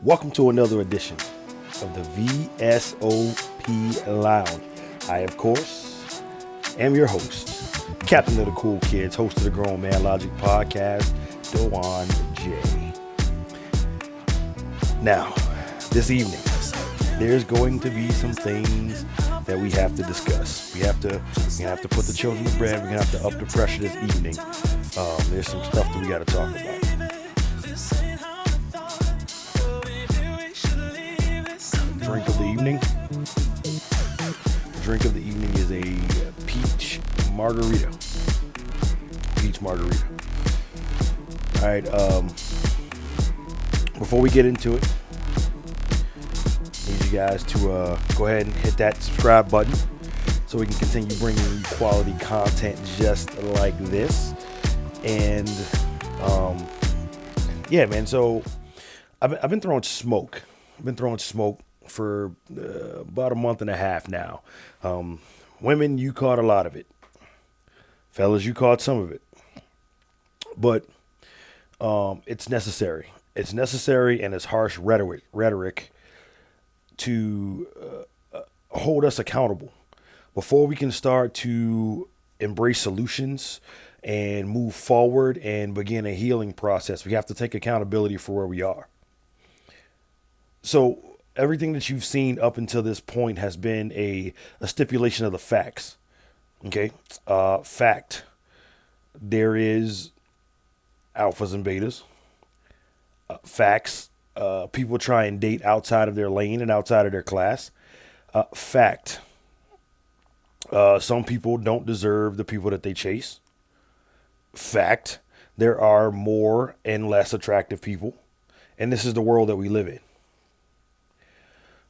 Welcome to another edition of the VSOP Lounge. I, of course, am your host, Captain of the Cool Kids, host of the Grown Man Logic podcast, DeJuan J. Now, this evening, there's going to be some things that we have to discuss. We're gonna have to put the children to bed. We're gonna have to up the pressure this evening. There's some stuff that we got to talk about. Drink of the evening. The drink of the evening is a peach margarita. Peach margarita. All right. Before we get into it, need you guys to go ahead and hit that subscribe button so we can continue bringing you quality content just like this. And yeah, man. So I've been throwing smoke. For about a month and a half now. Women, you caught a lot of it. Fellas, you caught some of it. But it's necessary. It's necessary, and it's harsh rhetoric to hold us accountable before we can start to embrace solutions and move forward and begin a healing process. We have to take accountability for where we are. So everything that you've seen up until this point has been a stipulation of the facts. Okay. Fact. There is alphas and betas. Facts. People try and date outside of their lane and outside of their class. Fact. Some people don't deserve the people that they chase. Fact. There are more and less attractive people. And this is the world that we live in.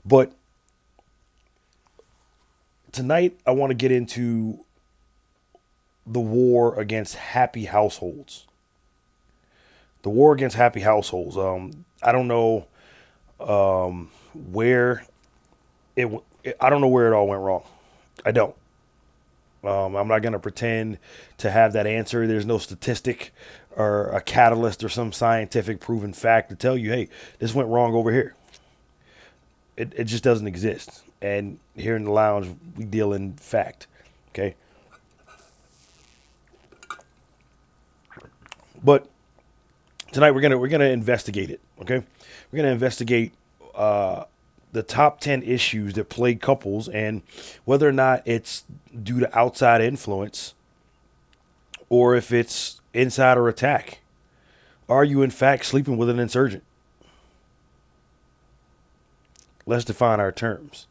But tonight, I want to get into the war against happy households. The war against happy households. I don't know where it all went wrong. I don't. I'm not going to pretend to have that answer. There's no statistic or a catalyst or some scientific proven fact to tell you, hey, this went wrong over here. It just doesn't exist. And here in the lounge, we deal in fact. Okay. But tonight we're gonna investigate it. Okay. We're gonna investigate the top 10 issues that plague couples and whether or not it's due to outside influence or if it's insider attack. Are you in fact sleeping with an insurgent? Let's define our terms.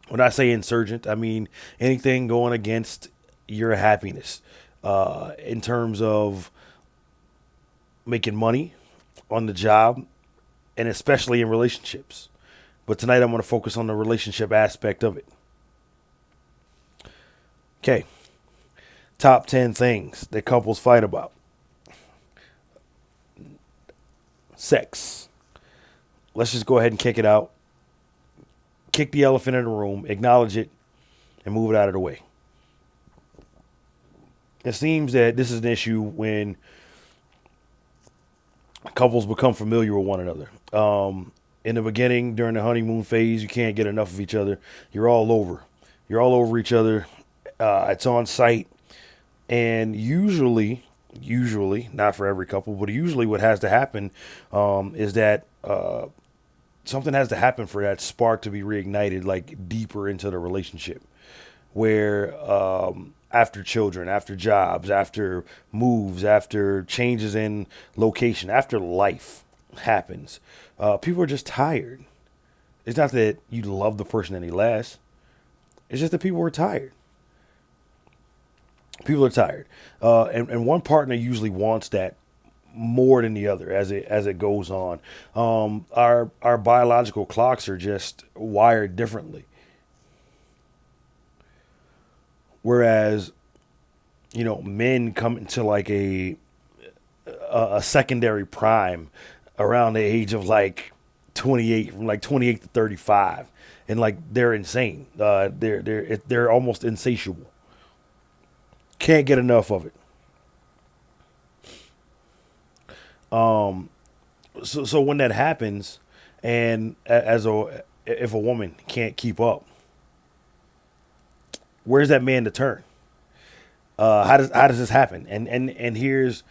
When I say insurgent, I mean anything going against your happiness in terms of making money on the job and especially in relationships. But tonight I'm going to focus on the relationship aspect of it. Okay. Top 10 things that couples fight about. Sex. Let's just go ahead and kick it out. Kick the elephant in the room, acknowledge it, and move it out of the way. It seems that this is an issue when couples become familiar with one another. In the beginning, during the honeymoon phase, you can't get enough of each other. You're all over each other. It's on sight. And usually, not for every couple, but usually what has to happen is that something has to happen for that spark to be reignited, like deeper into the relationship, where after children, after jobs, after moves, after changes in location, after life happens, people are just tired. It's not that you love the person any less. It's just that people are tired. People are tired. And one partner usually wants that more than the other as it goes on. Our biological clocks are just wired differently. Whereas, men come into like a secondary prime around the age of like 28, from like 28 to 35, and like they're insane. They're almost insatiable. Can't get enough of it. So when that happens, and as a if a woman can't keep up, where's that man to turn? How does this happen? And here's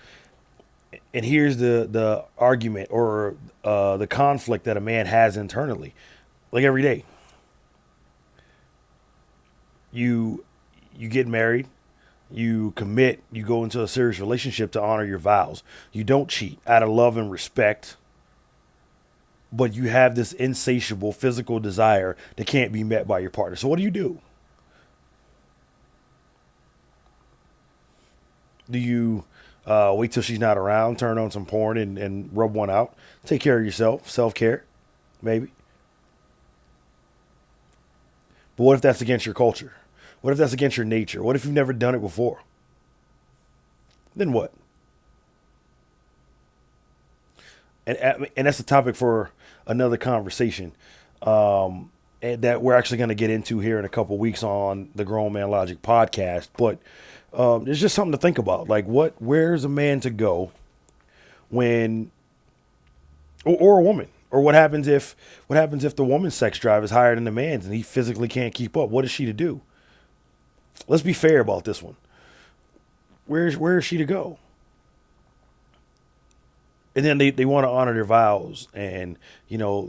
the argument, or the conflict that a man has internally. Like every day, you you get married, you commit, you go into a serious relationship to honor your vows. You don't cheat out of love and respect, but you have this insatiable physical desire that can't be met by your partner. So what do you do? Do you wait till she's not around, turn on some porn, and rub one out? Take care of yourself, self care, maybe. But what if that's against your culture? What if that's against your nature? What if you've never done it before? Then what? And that's a topic for another conversation, and that we're actually going to get into here in a couple weeks on the Grown Man Logic podcast. But it's just something to think about. Like, where's a man to go when, or a woman, or what happens if the woman's sex drive is higher than the man's and he physically can't keep up? What is she to do? Let's be fair about this one. Where is she to go? And then they want to honor their vows and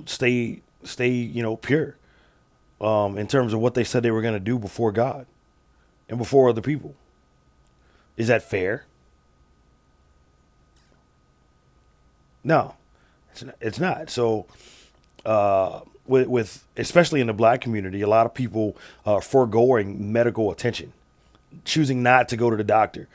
stay pure, in terms of what they said they were going to do before God and before other people. Is that fair? No, it's not. So with especially in the black community, a lot of people foregoing medical attention, choosing not to go to the doctor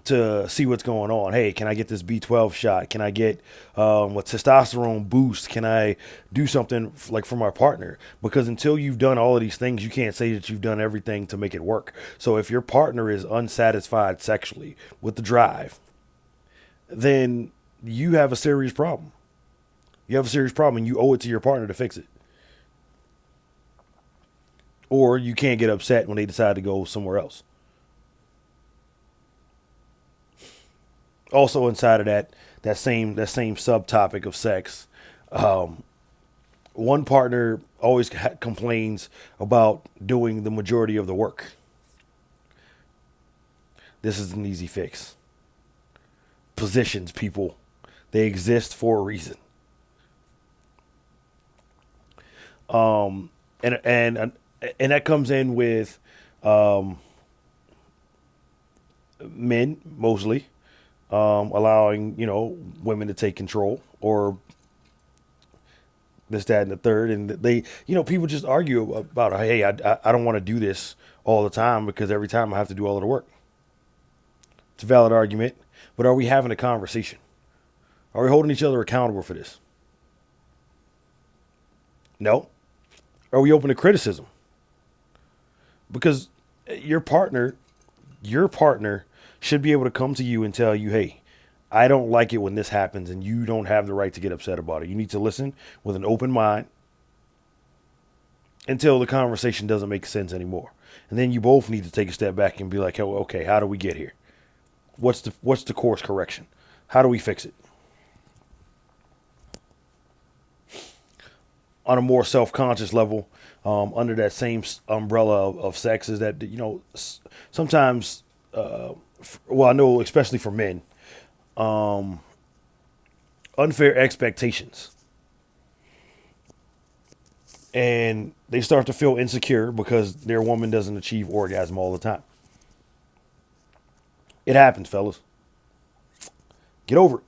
to see what's going on. Hey, can I get this B12 shot? Can I get a testosterone boost? Can I do something like for my partner? Because until you've done all of these things, you can't say that you've done everything to make it work. So if your partner is unsatisfied sexually with the drive, then you have a serious problem. You have a serious problem, and you owe it to your partner to fix it. Or you can't get upset when they decide to go somewhere else. Also, inside of that same subtopic of sex, one partner always complains about doing the majority of the work. This is an easy fix. Positions, people, they exist for a reason. And that comes in with men mostly, allowing women to take control, or this, that, and the third. And people just argue about, hey, I don't want to do this all the time because every time I have to do all of the work. It's a valid argument, but are we having a conversation? Are we holding each other accountable for this? No. Are we open to criticism? Because your partner should be able to come to you and tell you, hey, I don't like it when this happens, and you don't have the right to get upset about it. You need to listen with an open mind until the conversation doesn't make sense anymore. And then you both need to take a step back and be like, oh, okay, how do we get here? What's the course correction? How do we fix it? On a more self-conscious level, under that same umbrella of sex, is that sometimes, I know especially for men, unfair expectations, and they start to feel insecure because their woman doesn't achieve orgasm all the time. It happens, fellas. Get over it.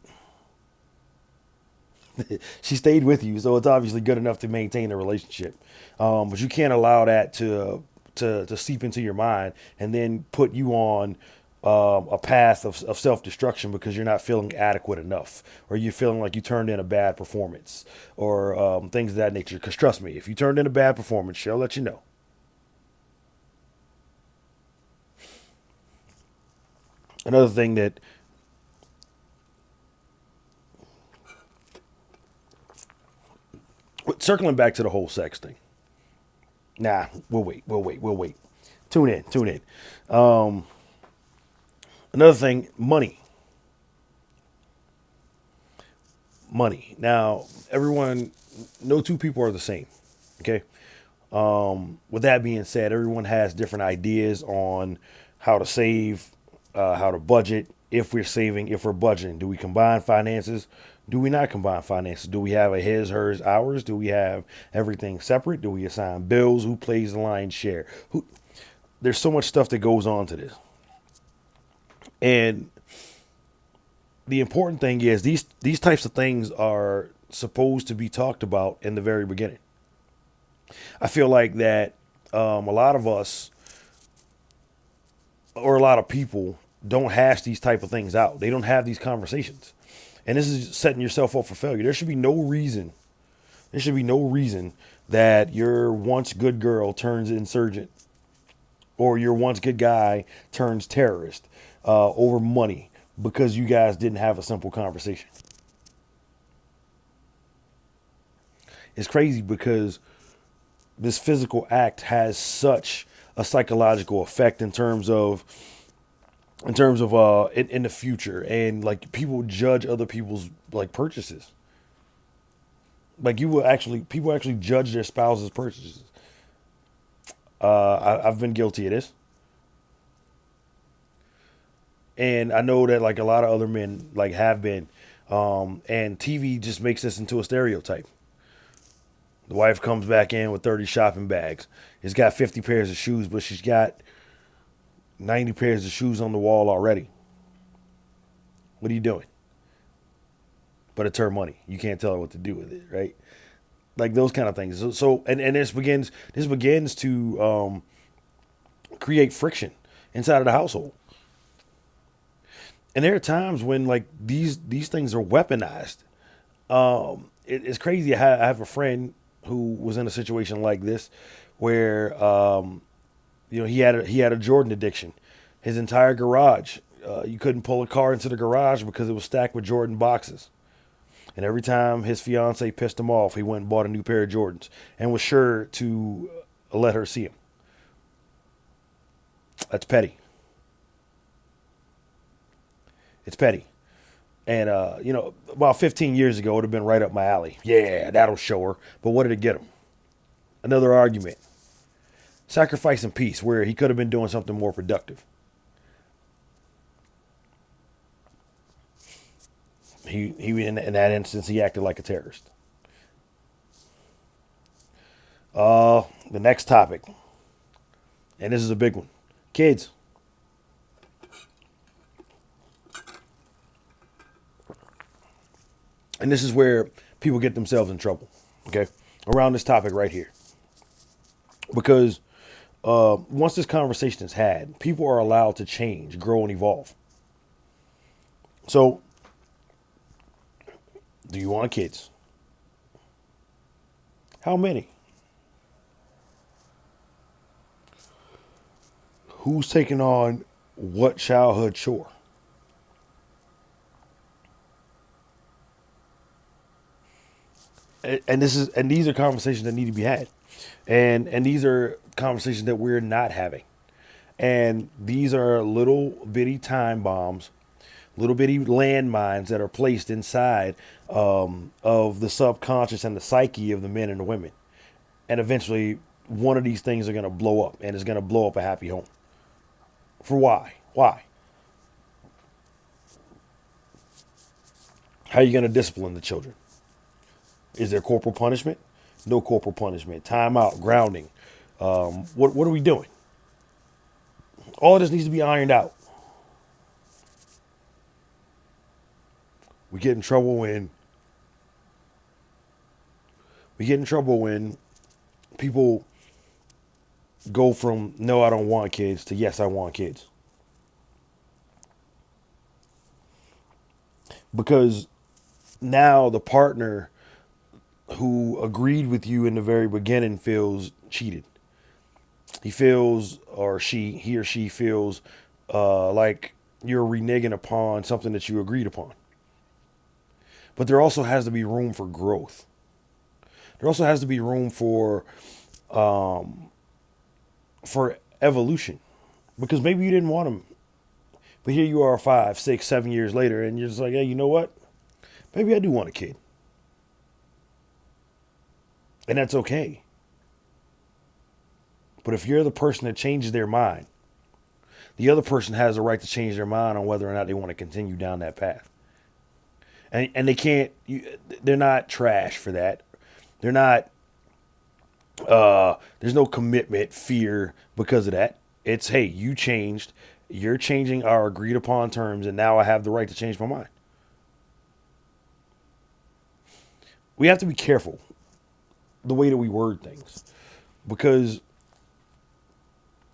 She stayed with you, so it's obviously good enough to maintain a relationship. But you can't allow that to seep into your mind and then put you on a path of self-destruction because you're not feeling adequate enough, or you're feeling like you turned in a bad performance, or things of that nature. Because trust me, if you turned in a bad performance, she'll let you know. Another thing that circling back to the whole sex thing. Nah, we'll wait. Tune in. Another thing, money. money. Now, everyone, no two people are the same. Okay. With that being said, everyone has different ideas on how to save, how to budget. If we're saving, if we're budgeting, do we combine finances? Do we not combine finances? Do we have a his, hers, ours? Do we have everything separate? Do we assign bills? Who plays the lion's share? Who? There's so much stuff that goes on to this, and the important thing is these types of things are supposed to be talked about in the very beginning. I feel like that a lot of us or a lot of people don't hash these type of things out. They don't have these conversations, and this is setting yourself up for failure. There should be no reason. There should be no reason that your once good girl turns insurgent, or your once good guy turns terrorist over money because you guys didn't have a simple conversation. It's crazy because this physical act has such a psychological effect in the future, and like people judge other people's like purchases. Like people actually judge their spouse's purchases. I've been guilty of this, and I know that like a lot of other men like have been, and TV just makes this into a stereotype. The wife comes back in with 30 shopping bags. It's got 50 pairs of shoes, but she's got 90 pairs of shoes on the wall already. What are you doing? But it's her money. You can't tell her what to do with it, right? Like those kind of things. And this begins to create friction inside of the household. And there are times when like these things are weaponized. It's crazy. I have a friend who was in a situation like this, where he had a Jordan addiction. His entire garage, you couldn't pull a car into the garage because it was stacked with Jordan boxes. And every time his fiance pissed him off, he went and bought a new pair of Jordans and was sure to let her see him. That's petty. It's petty. And, about 15 years ago, it would have been right up my alley. Yeah, that'll show her. But what did it get him? Another argument. Sacrifice and peace, where he could have been doing something more productive. He in that instance, he acted like a terrorist. The next topic, and this is a big one. Kids. And this is where people get themselves in trouble, okay, around this topic right here. Because once this conversation is had, people are allowed to change, grow, and evolve. So, do you want kids? How many? Who's taking on what childhood chore? And these are conversations that need to be had, and these are conversations that we're not having, and these are little bitty time bombs, little bitty landmines that are placed inside of the subconscious and the psyche of the men and the women, and eventually one of these things are going to blow up, and it's going to blow up a happy home. For why? How are you going to discipline the children? Is there corporal punishment? No corporal punishment. Time out, grounding. What are we doing? All of this needs to be ironed out. We get in trouble when people go from no, I don't want kids to yes, I want kids. Because now the partner who agreed with you in the very beginning feels cheated. He feels, he or she feels like you're reneging upon something that you agreed upon. But there also has to be room for growth. There also has to be room for evolution, because maybe you didn't want them, but here you are 5, 6, 7 years later, and you're just like, hey, you know what? Maybe I do want a kid. And that's okay. But if you're the person that changes their mind, the other person has the right to change their mind on whether or not they want to continue down that path. And they can't, they're not trash for that. They're not, there's no commitment, fear because of that. It's, hey, you changed. You're changing our agreed upon terms, and now I have the right to change my mind. We have to be careful the way that we word things because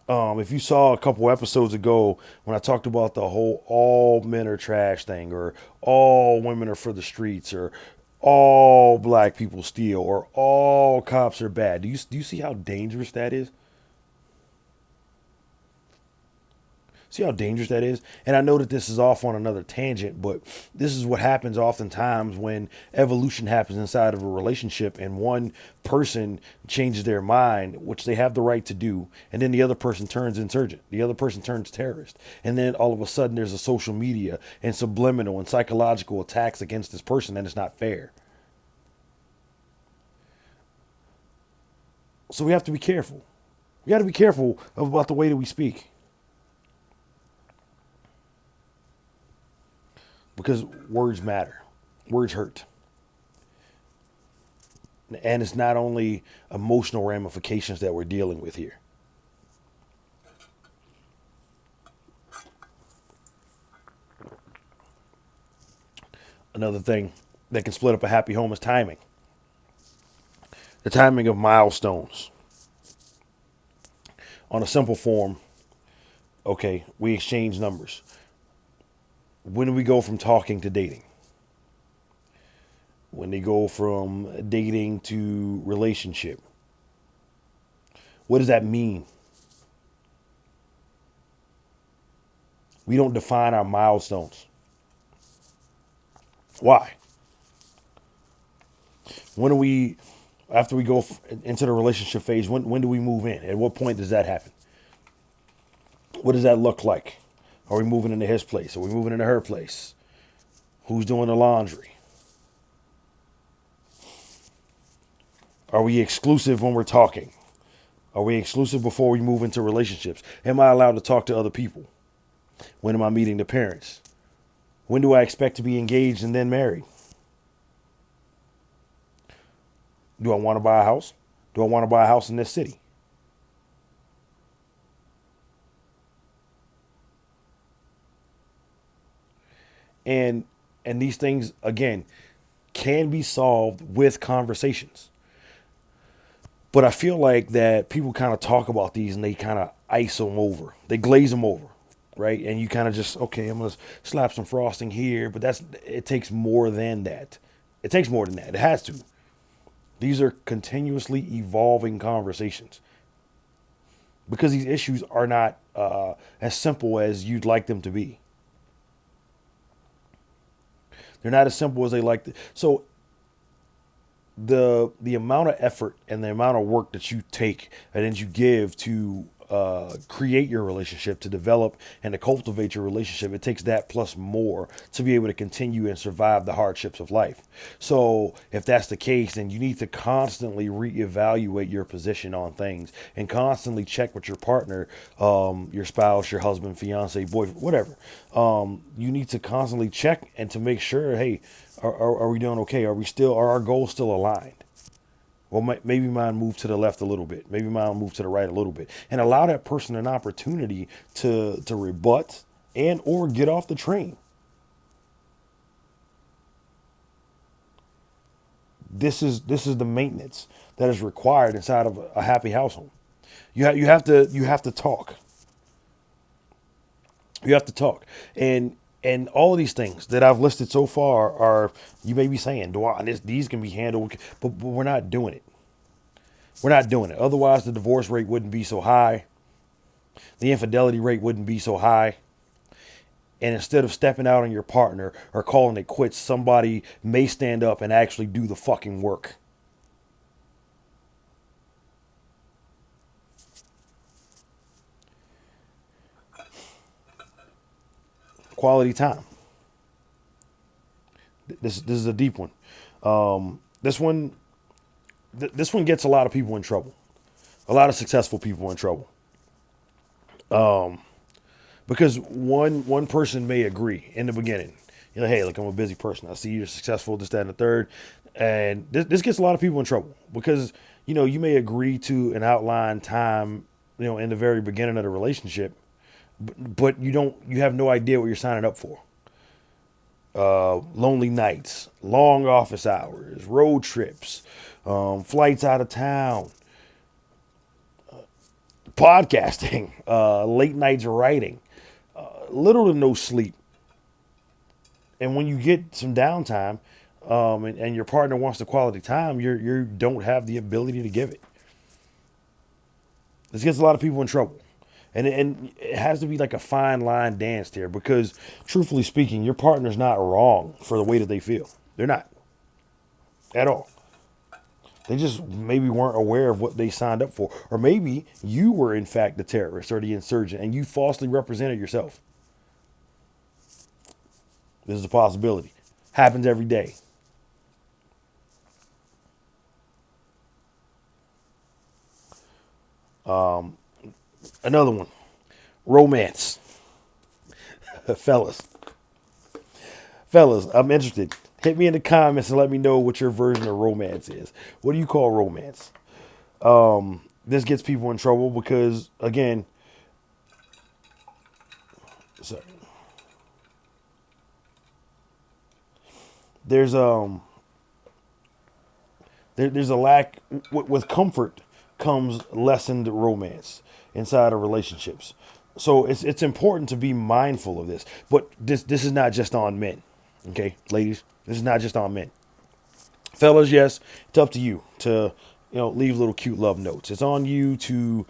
if you saw a couple episodes ago when I talked about the whole all men are trash thing, or all women are for the streets, or all black people steal, or all cops are bad, do you see how dangerous that is? See how dangerous that is? And I know that this is off on another tangent, but this is what happens oftentimes when evolution happens inside of a relationship and one person changes their mind, which they have the right to do, and then the other person turns insurgent. The other person turns terrorist. And then all of a sudden there's a social media and subliminal and psychological attacks against this person, and it's not fair. So we have to be careful. We got to be careful about the way that we speak because words matter. Words hurt. And it's not only emotional ramifications that we're dealing with here. Another thing that can split up a happy home is timing. The timing of milestones. On a simple form, okay, we exchange numbers. When do we go from talking to dating? When they go from dating to relationship? What does that mean? We don't define our milestones. Why? When do we, after we go into the relationship phase, when do we move in? At what point does that happen? What does that look like? Are we moving into his place? Are we moving into her place? Who's doing the laundry? Are we exclusive when we're talking? Are we exclusive before we move into relationships? Am I allowed to talk to other people? When am I meeting the parents? When do I expect to be engaged and then married? Do I want to buy a house? Do I want to buy a house in this city? And and these things again can be solved with conversations. But I feel like that people kind of talk about these and they kind of ice them over. They glaze them over, right? And you kind of just, okay, I'm going to slap some frosting here, but it takes more than that. It takes more than that. It has to. These are continuously evolving conversations because these issues are not as simple as you'd like them to be. They're not as simple as they like. So the amount of effort and the amount of work that you take and then you give to create your relationship, to develop and to cultivate your relationship, it takes that plus more to be able to continue and survive the hardships of life. So if that's the case, then you need to constantly reevaluate your position on things and constantly check with your partner, your spouse, your husband, fiance, boyfriend, whatever. You need to constantly check and to make sure, hey, are we doing okay? Are our goals still aligned? Well, maybe mine move to the left a little bit. Maybe mine move to the right a little bit, and allow that person an opportunity to rebut and or get off the train. This is the maintenance that is required inside of a happy household. You have to talk. You have to talk, and all of these things that I've listed so far are, you may be saying, DeJuan, these can be handled, but we're not doing it. We're not doing it. Otherwise, the divorce rate wouldn't be so high. The infidelity rate wouldn't be so high. And instead of stepping out on your partner or calling it quits, somebody may stand up and actually do the fucking work. Quality time. This is a deep one. This one this one gets a lot of people in trouble. A lot of successful people in trouble. Because one person may agree in the beginning. You know, hey, look, I'm a busy person. I see you're successful, this, that, and the third. And this gets a lot of people in trouble because, you may agree to an outlined time, in the very beginning of the relationship, but you have no idea what you're signing up for. Lonely nights, long office hours, road trips, flights out of town, podcasting, late nights writing, little to no sleep. And when you get some downtime, and your partner wants the quality time, you don't have the ability to give it. This gets a lot of people in trouble. And it has to be like a fine line dance there because, truthfully speaking, your partner's not wrong for the way that they feel. They're not. At all. They just maybe weren't aware of what they signed up for. Or maybe you were, in fact, the terrorist or the insurgent and you falsely represented yourself. This is a possibility. Happens every day. Another one. Romance. Fellas, I'm interested. Hit me in the comments and let me know what your version of romance is. What do you call romance? This gets people in trouble because, again, sorry, there's a lack with comfort comes lessened romance inside of relationships. So it's important to be mindful of this. But this is not just on men. Okay, ladies, this is not just on men. Fellas, yes, it's up to you to leave little cute love notes. It's on you to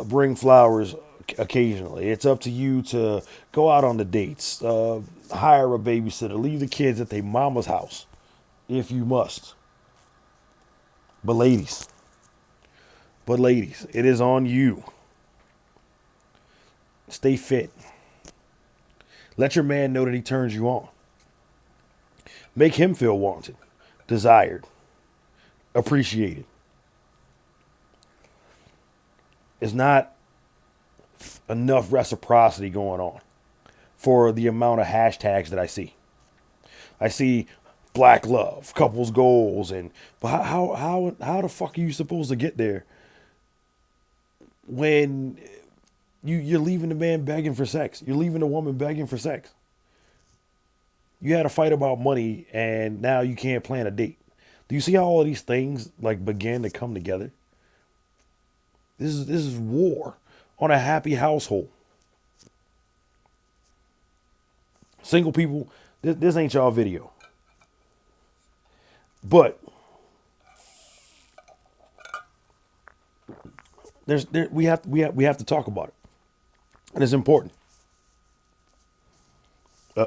bring flowers occasionally. It's up to you to go out on the dates, hire a babysitter, leave the kids at their mama's house if you must. But ladies, it is on you. Stay fit. Let your man know that he turns you on. Make him feel wanted, desired, appreciated. It's not enough reciprocity going on for the amount of hashtags that I see. I see black love, couples goals, but how the fuck are you supposed to get there when you're leaving the man begging for sex? You're leaving the woman begging for sex. You had a fight about money and now you can't plan a date. Do you see how all of these things begin to come together? This is war on a happy household. Single people, this ain't y'all video. But we have to talk about it. And it's important.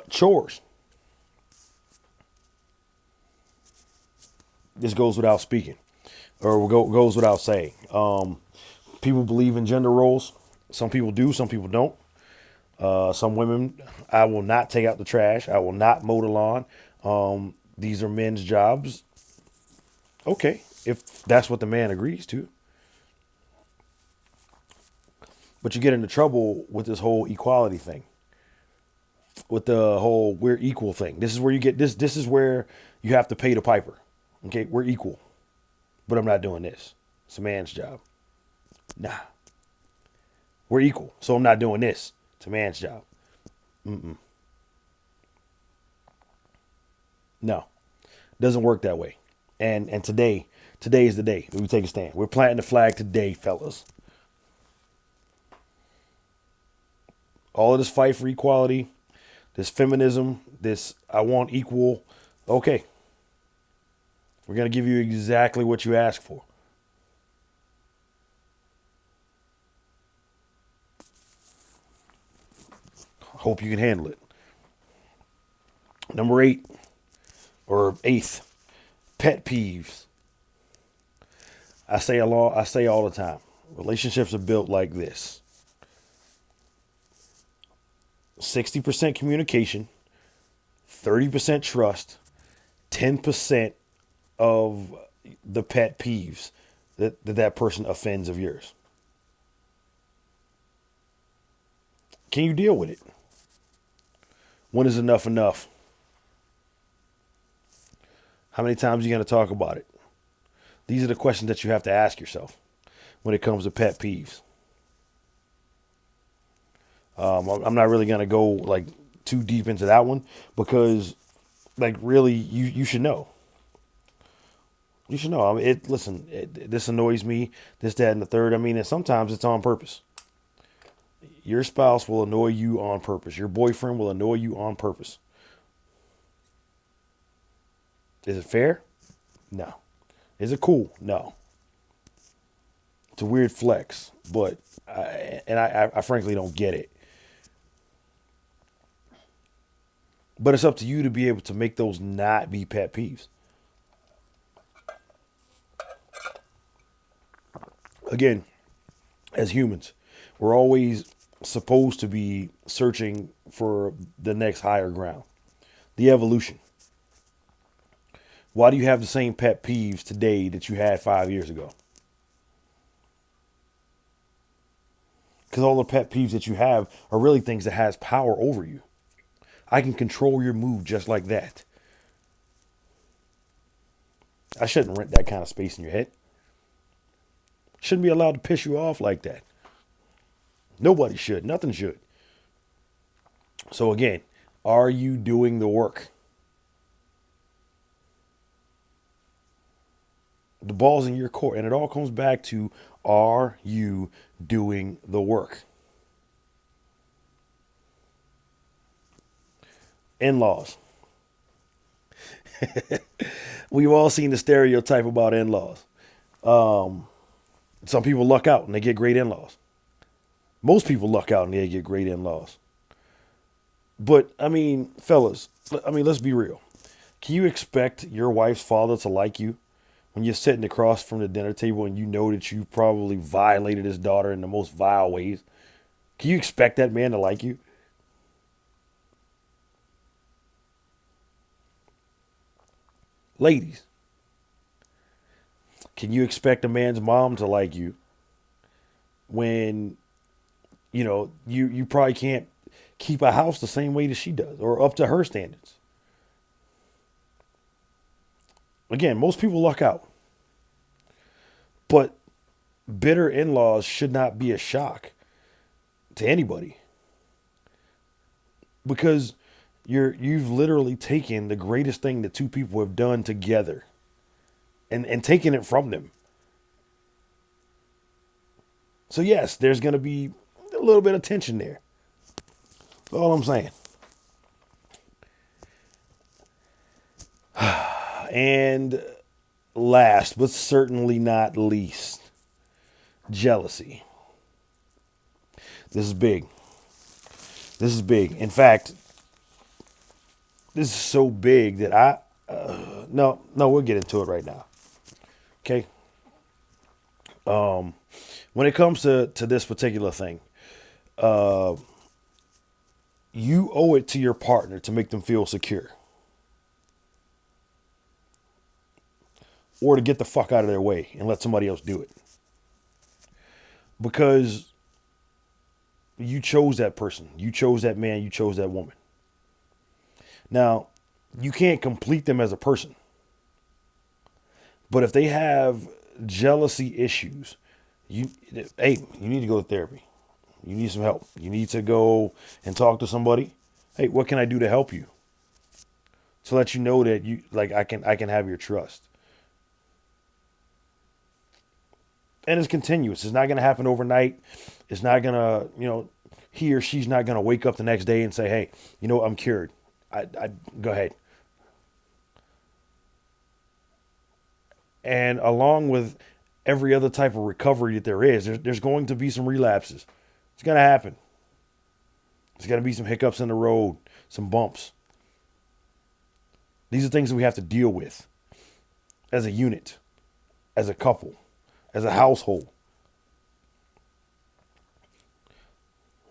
Chores. This goes without speaking, or goes without saying. People believe in gender roles. Some people do, some people don't. Some women, I will not take out the trash. I will not mow the lawn. These are men's jobs. Okay, if that's what the man agrees to. But you get into trouble with this whole equality thing. With the whole we're equal thing. This is where you get this. This is where you have to pay the piper. Okay, we're equal. But I'm not doing this. It's a man's job. Nah. We're equal. So I'm not doing this. It's a man's job. No. Doesn't work that way. And today is the day that we take a stand. We're planting the flag today, fellas. All of this fight for equality, this feminism, this I want equal. Okay. We're going to give you exactly what you asked for. Hope you can handle it. Number 8, or 8th, pet peeves. I say all the time, relationships are built like this. 60% communication, 30% trust, 10% of the pet peeves that person offends of yours? Can you deal with it? When is enough enough? How many times are you going to talk about it? These are the questions that you have to ask yourself when it comes to pet peeves. I'm not really going to go like too deep into that one because, like, really, you should know. You should know. I mean, listen, this annoys me, this, that, and the third. I mean, and sometimes it's on purpose. Your spouse will annoy you on purpose. Your boyfriend will annoy you on purpose. Is it fair? No. Is it cool? No. It's a weird flex, but I frankly don't get it. But it's up to you to be able to make those not be pet peeves. Again, as humans, we're always supposed to be searching for the next higher ground, the evolution. Why do you have the same pet peeves today that you had 5 years ago? Because all the pet peeves that you have are really things that has power over you. I can control your mood just like that. I shouldn't rent that kind of space in your head. Shouldn't be allowed to piss you off like that. Nobody should. Nothing should. So again, are you doing the work? The ball's in your court. And it all comes back to, are you doing the work? In-laws. We've all seen the stereotype about in-laws. Some people luck out and they get great in-laws. Most people luck out and they get great in-laws. But, I mean, fellas, let's be real. Can you expect your wife's father to like you when you're sitting across from the dinner table and you know that you probably violated his daughter in the most vile ways? Can you expect that man to like you? Ladies, can you expect a man's mom to like you when, you probably can't keep a house the same way that she does or up to her standards? Again, most people luck out. But bitter in-laws should not be a shock to anybody. Because you've literally taken the greatest thing that two people have done together and taken it from them. So yes, there's going to be a little bit of tension there. That's all I'm saying. And last, but certainly not least, jealousy. This is big. This is big. In fact, this is so big that no, we'll get into it right now. Okay. When it comes to this particular thing, you owe it to your partner to make them feel secure. Or to get the fuck out of their way and let somebody else do it. Because you chose that person. You chose that man. You chose that woman. Now, you can't complete them as a person. But if they have jealousy issues, you need to go to therapy. You need some help. You need to go and talk to somebody. Hey, what can I do to help you? To let you know that I can have your trust. And it's continuous. It's not going to happen overnight. It's not going to, he or she's not going to wake up the next day and say, hey, I'm cured. I go ahead. And along with every other type of recovery that there is, there's going to be some relapses. It's going to happen. There's going to be some hiccups in the road, some bumps. These are things that we have to deal with as a unit, as a couple, as a household.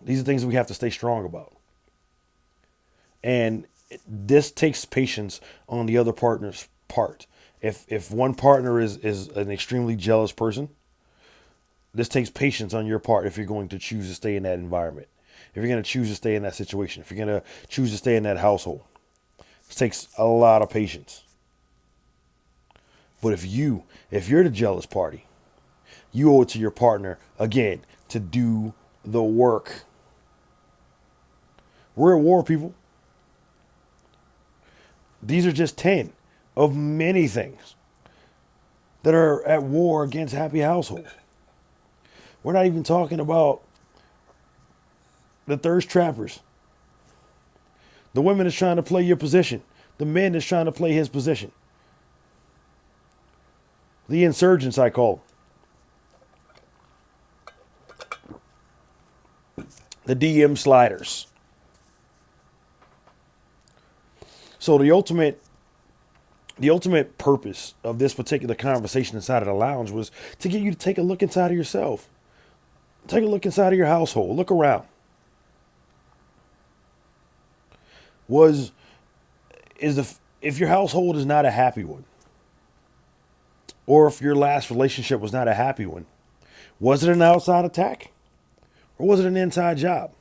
These are things we have to stay strong about. And this takes patience on the other partner's part. If one partner is an extremely jealous person, this takes patience on your part if you're going to choose to stay in that environment. If you're going to choose to stay in that situation, if you're going to choose to stay in that household, it takes a lot of patience. But if you're the jealous party, you owe it to your partner, again, to do the work. We're at war, people. These are just 10 of many things that are at war against happy households. We're not even talking about the thirst trappers. The women is trying to play your position. The man is trying to play his position. The insurgents, I call them. The DM sliders. So the ultimate purpose of this particular conversation inside of the lounge was to get you to take a look inside of yourself. Take a look inside of your household. Look around. If your household is not a happy one, or if your last relationship was not a happy one, was it an outside attack? Or was it an inside job?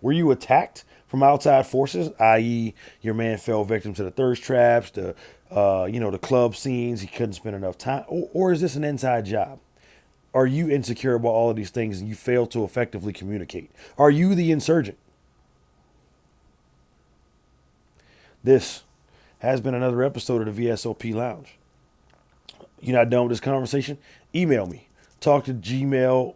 Were you attacked from outside forces, i.e., your man fell victim to the thirst traps, the club scenes, he couldn't spend enough time, or is this an inside job? Are you insecure about all of these things and you fail to effectively communicate? Are you the insurgent? This has been another episode of the VSOP Lounge. You're not done with this conversation? Email me. Talk to gmail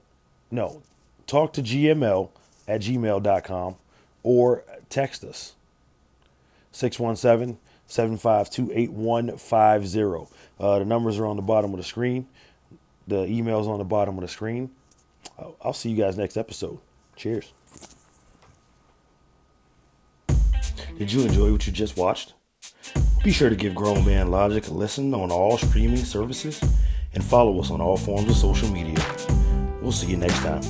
at gmail.com or text us 617-752-8150. The numbers are on the bottom of the screen. The email's on the bottom of the screen. I'll see you guys next episode. Cheers. Did you enjoy what you just watched? Be sure to give Grown Man Logic a listen on all streaming services and follow us on all forms of social media. We'll see you next time.